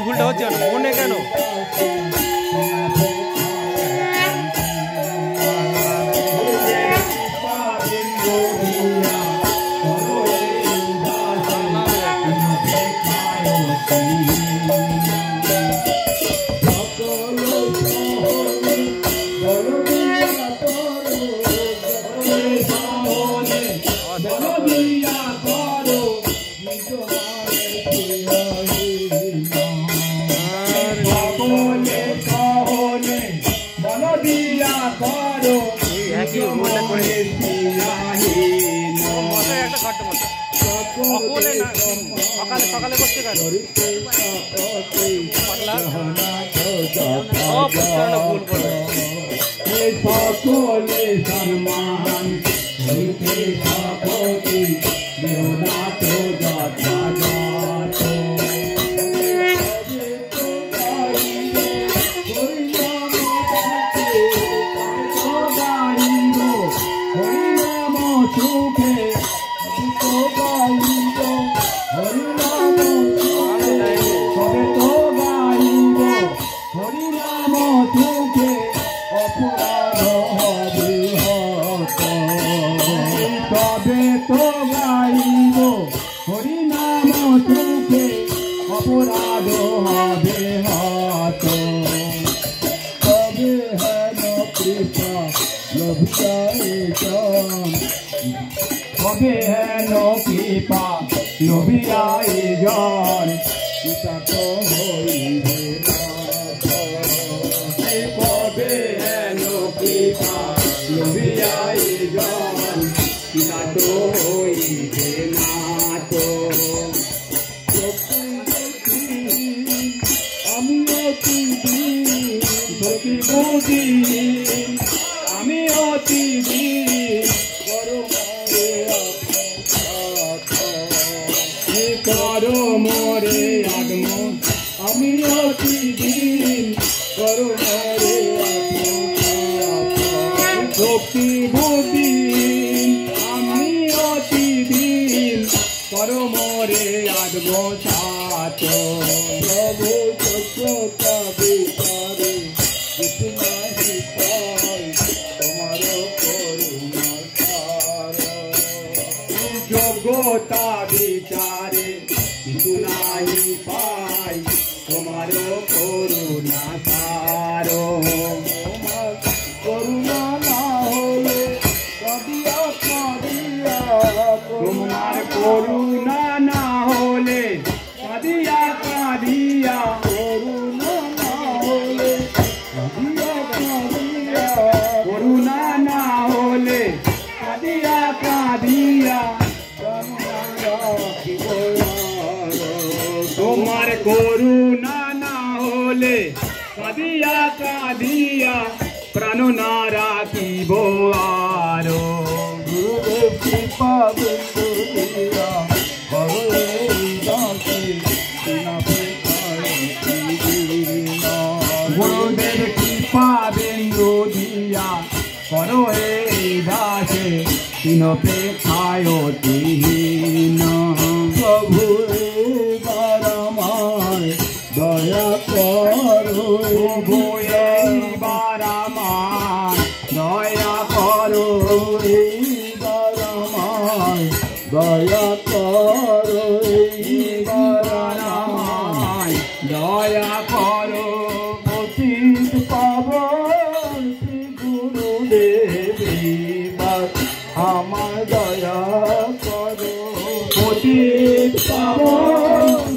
ভুলটা হচ্ছে মনে কেন সকালে করছে কেন ভুল করবে সকলে সম্মান হইতে সকলে দেহনাথ যথাযথ অপরাধ হবে হত তবে হেন কৃপা তবে হেন কৃপা লভিয়াই জন কৃতক হইবে কবে হেন কৃপা লভিয়াই জন কৃতক হইবে না তো আমি অতি করো মোরে আগম আমি অতি দিন করো মোরে শক্তি বুদ্ধি আমি অতি দিন করো মোরে আগম সাত প্রভু চক্রতা বিচারে যোগ্যতা বিচারে কিছু নাই পাই তোমার করুণা সারো করুণা না হলে তোমার করুণা না হলে কাঁদিয়া কাঁদিয়া করুণা না হলে করুণা না হলে কাঁদিয়া কাঁদিয়া তোমার করুণা না হলে কাঁদিয়া কাঁদিয়া প্রাণ না রাখিব আরো গুরুদেব কৃপা বিন্দু দিয়া গুরুদেব কৃপা বিন্দু দিয়া করো এই দাসে তিন পেক্ষায় তিহীন প্রভু বারামায় দয়া করো বারামায় দয়া করো বারামায় দয়া করো বারামায় দয়া করো পতিত পাবন গুরুদেব আমার দয়া করো পতিত পাবন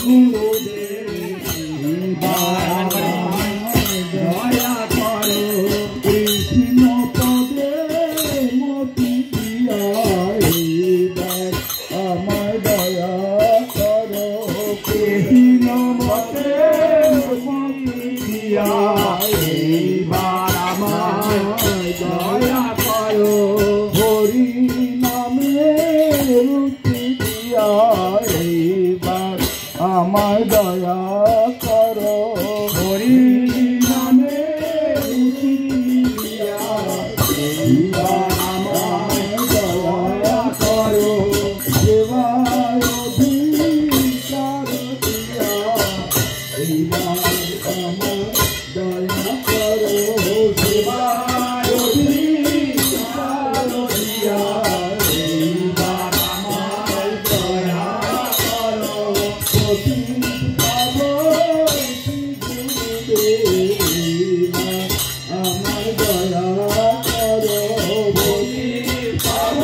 গুরুদেব দয়া করো কৃষ্ণ পদে মতি দিয়া আমার দয়া করো কৃষ্ণ পদে মতি দিয়া দয়া করো হরি নামে রুচি দিয়া এইবার আমার দয়া করো হরি নামে রুচি দিয়া এইবার আমার দয়া করো সেবার অধিকার দিয়া এইবার আমার দয়া করো সেবার অধিকার দিয়া এইবার আমার দয়া করো অতীত পাব এইবার আমার দয়া করো অতীত পাব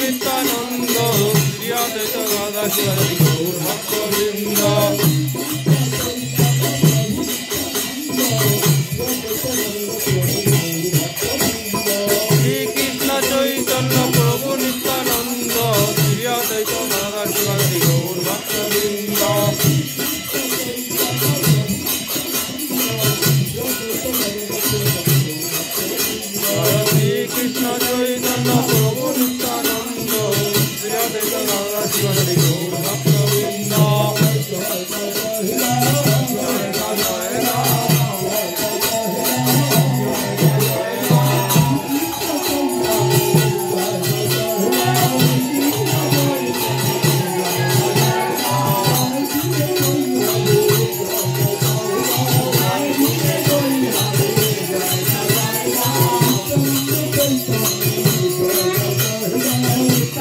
নিত্যানন্দ শ্রী অদ্বৈত গদাধর শিবাসাদি গৌর ভক্তবৃন্দ শ্রীকৃষ্ণ চৈতন্য প্রভু নিত্যানন্দ শ্রী অদ্বৈত গদাধর শিবাসাদি গৌর ভক্তবৃন্দ শ্রীকৃষ্ণ চৈতন্য প্রভু নিত্যানন্দ শ্রী অদ্বৈত গদাধর শিবাসাদি গৌর ভক্তবৃন্দ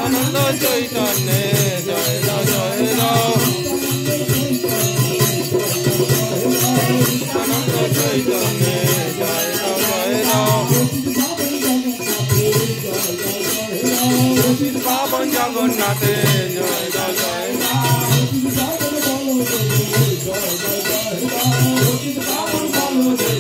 আনন্দ চৈতন্যে জয় জয় আনন্দ চৈতন্যে জয় জয় পাবন জগন্নাথে জয় জয় পাবন বলদেব